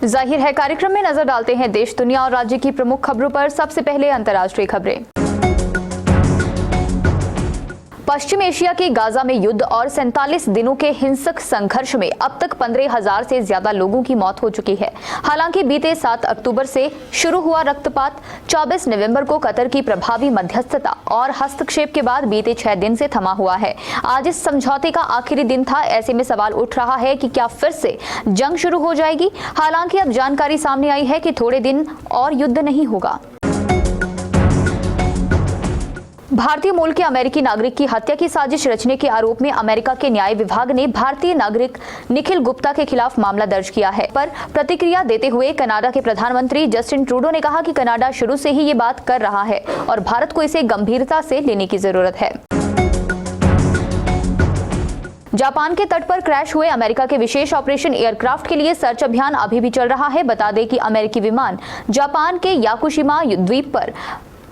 जाहिर है कार्यक्रम में नजर डालते हैं देश, दुनिया और राज्य की प्रमुख खबरों पर। सबसे पहले अंतर्राष्ट्रीय खबरें। पश्चिम एशिया के गाजा में युद्ध और 47 दिनों के हिंसक संघर्ष में अब तक 15,000 से ज्यादा लोगों की मौत हो चुकी है। हालांकि बीते 7 अक्टूबर से शुरू हुआ रक्तपात 24 नवंबर को कतर की प्रभावी मध्यस्थता और हस्तक्षेप के बाद बीते 6 दिन से थमा हुआ है। आज इस समझौते का आखिरी दिन था। ऐसे में सवाल उठ रहा है कि क्या फिर से जंग शुरू हो जाएगी। हालांकि अब जानकारी सामने आई है कि थोड़े दिन और युद्ध नहीं होगा। भारतीय मूल के अमेरिकी नागरिक की हत्या की साजिश रचने के आरोप में अमेरिका के न्याय विभाग ने भारतीय नागरिक निखिल गुप्ता के खिलाफ मामला दर्ज किया है। पर प्रतिक्रिया देते हुए कनाडा के प्रधानमंत्री जस्टिन ट्रूडो ने कहा कि कनाडा शुरू से ही ये बात कर रहा है और भारत को इसे गंभीरता से लेने की जरूरत है। जापान के तट पर क्रैश हुए अमेरिका के विशेष ऑपरेशन एयरक्राफ्ट के लिए सर्च अभियान अभी भी चल रहा है। बता दें कि अमेरिकी विमान जापान के याकुशिमा द्वीप पर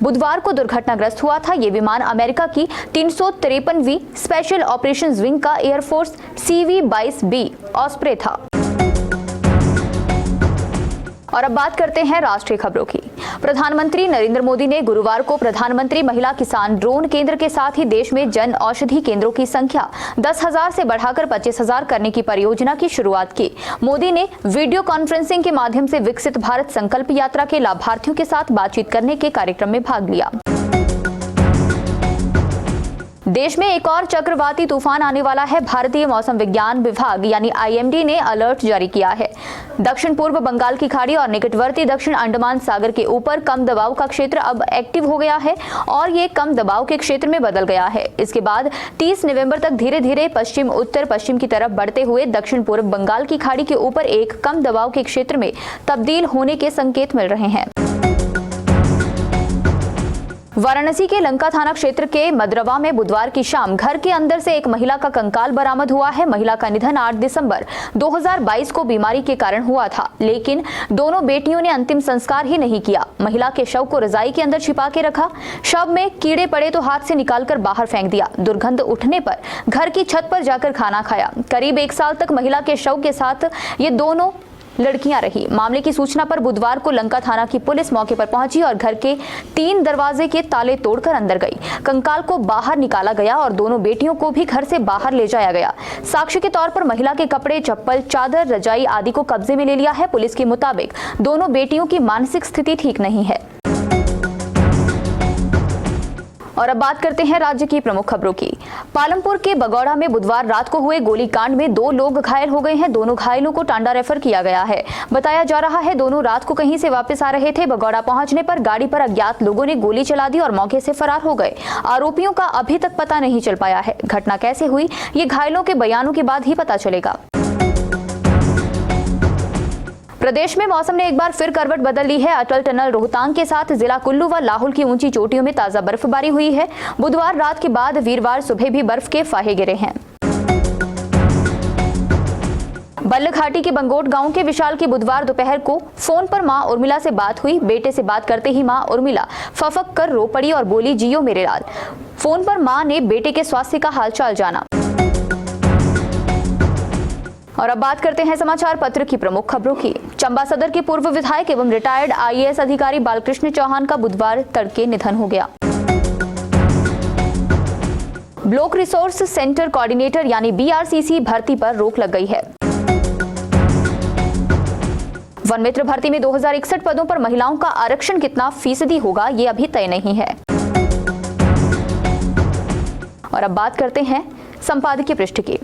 बुधवार को दुर्घटनाग्रस्त हुआ था। ये विमान अमेरिका की 353वीं स्पेशल ऑपरेशंस विंग का एयरफोर्स CV-22B ऑस्प्रे था। और अब बात करते हैं राष्ट्रीय खबरों की। प्रधानमंत्री नरेंद्र मोदी ने गुरुवार को प्रधानमंत्री महिला किसान ड्रोन केंद्र के साथ ही देश में जन औषधि केंद्रों की संख्या 10,000 से बढ़ाकर 25,000 करने की परियोजना की शुरुआत की। मोदी ने वीडियो कॉन्फ्रेंसिंग के माध्यम से विकसित भारत संकल्प यात्रा के लाभार्थियों के साथ बातचीत करने के कार्यक्रम में भाग लिया। देश में एक और चक्रवाती तूफान आने वाला है। भारतीय मौसम विज्ञान विभाग यानी IMD ने अलर्ट जारी किया है। दक्षिण पूर्व बंगाल की खाड़ी और निकटवर्ती दक्षिण अंडमान सागर के ऊपर कम दबाव का क्षेत्र अब एक्टिव हो गया है और ये कम दबाव के क्षेत्र में बदल गया है। इसके बाद 30 नवंबर तक धीरे धीरे पश्चिम उत्तर पश्चिम की तरफ बढ़ते हुए दक्षिण पूर्व बंगाल की खाड़ी के ऊपर एक कम दबाव के क्षेत्र में तब्दील होने के संकेत मिल रहे हैं। वाराणसी के लंका थाना क्षेत्र के मदरवा में बुधवार की शाम घर के अंदर से एक महिला का कंकाल बरामद हुआ है। महिला का निधन 8 दिसंबर 2022 को बीमारी के कारण हुआ था, लेकिन दोनों बेटियों ने अंतिम संस्कार ही नहीं किया। महिला के शव को रजाई के अंदर छिपा के रखा। शव में कीड़े पड़े तो हाथ से निकालकर बाहर फेंक दिया। दुर्गंध उठने पर घर की छत पर जाकर खाना खाया। करीब 1 साल तक महिला के शव के साथ ये दोनों लड़कियां रही। मामले की सूचना पर बुधवार को लंका थाना की पुलिस मौके पर पहुंची और घर के 3 दरवाजे के ताले तोड़कर अंदर गई। कंकाल को बाहर निकाला गया और दोनों बेटियों को भी घर से बाहर ले जाया गया। साक्ष्य के तौर पर महिला के कपड़े, चप्पल, चादर, रजाई आदि को कब्जे में ले लिया है। पुलिस के मुताबिक दोनों बेटियों की मानसिक स्थिति ठीक नहीं है। और अब बात करते हैं राज्य की प्रमुख खबरों की। पालमपुर के बगौड़ा में बुधवार रात को हुए गोलीकांड में 2 लोग घायल हो गए हैं। दोनों घायलों को टांडा रेफर किया गया है। बताया जा रहा है दोनों रात को कहीं से वापस आ रहे थे। बगौड़ा पहुंचने पर गाड़ी पर अज्ञात लोगों ने गोली चला दी और मौके से फरार हो गए। आरोपियों का अभी तक पता नहीं चल पाया है। घटना कैसे हुई ये घायलों के बयानों के बाद ही पता चलेगा। प्रदेश में मौसम ने एक बार फिर करवट बदल ली है। अटल टनल रोहतांग के साथ जिला कुल्लू व लाहौल की ऊंची चोटियों में ताजा बर्फबारी हुई है। बुधवार रात के बाद वीरवार सुबह भी बर्फ के फाहे गिरे हैं। बल्लघाटी के बंगोट गांव के विशाल की बुधवार दोपहर को फोन पर मां उर्मिला से बात हुई। बेटे से बात करते ही मां उर्मिला फफक कर रो पड़ी और बोली, जियो मेरे लाल। फोन पर मां ने बेटे के स्वास्थ्य का हालचाल जाना। और अब बात करते हैं समाचार पत्र की प्रमुख खबरों की। चंबा सदर के पूर्व विधायक एवं रिटायर्ड IAS अधिकारी बालकृष्ण चौहान का बुधवार तड़के निधन हो गया। ब्लॉक रिसोर्स सेंटर कोऑर्डिनेटर यानी BRCC भर्ती पर रोक लग गई है। वन मित्र भर्ती में 2061 पदों पर महिलाओं का आरक्षण कितना फीसदी होगा ये अभी तय नहीं है। और अब बात करते हैं संपादकीय पृष्ठ की।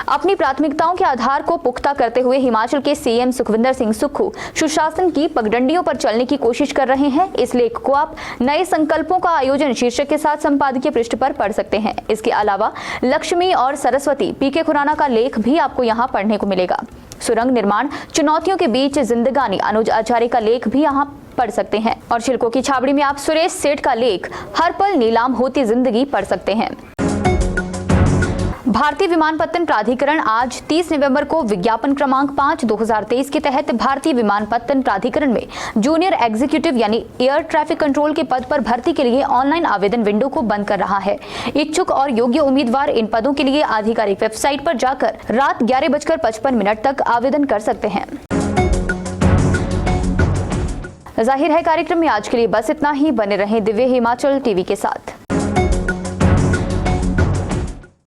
अपनी प्राथमिकताओं के आधार को पुख्ता करते हुए हिमाचल के CM सुखविंदर सिंह सुक्खू सुशासन की पगडंडियों पर चलने की कोशिश कर रहे हैं। इस लेख को आप नए संकल्पों का आयोजन शीर्षक के साथ संपादकीय पृष्ठ पर पढ़ सकते हैं। इसके अलावा लक्ष्मी और सरस्वती PK खुराना का लेख भी आपको यहाँ पढ़ने को मिलेगा। सुरंग निर्माण चुनौतियों के बीच जिंदगानी अनुज आचार्य का लेख भी यहाँ पढ़ सकते हैं। और शिल्कों की छाबड़ी में आप सुरेश सेठ का लेख हर पल नीलाम होती जिंदगी पढ़ सकते हैं। भारतीय विमानपत्तन प्राधिकरण आज 30 नवंबर को विज्ञापन क्रमांक 5/2023 के तहत भारतीय विमानपत्तन प्राधिकरण में जूनियर एग्जीक्यूटिव यानी एयर ट्रैफिक कंट्रोल के पद पर भर्ती के लिए ऑनलाइन आवेदन विंडो को बंद कर रहा है। इच्छुक और योग्य उम्मीदवार इन पदों के लिए आधिकारिक वेबसाइट पर जाकर रात 11:55 तक आवेदन कर सकते हैं। जाहिर है कार्यक्रम में आज के लिए बस इतना ही। बने रहें दिव्य हिमाचल टीवी के साथ।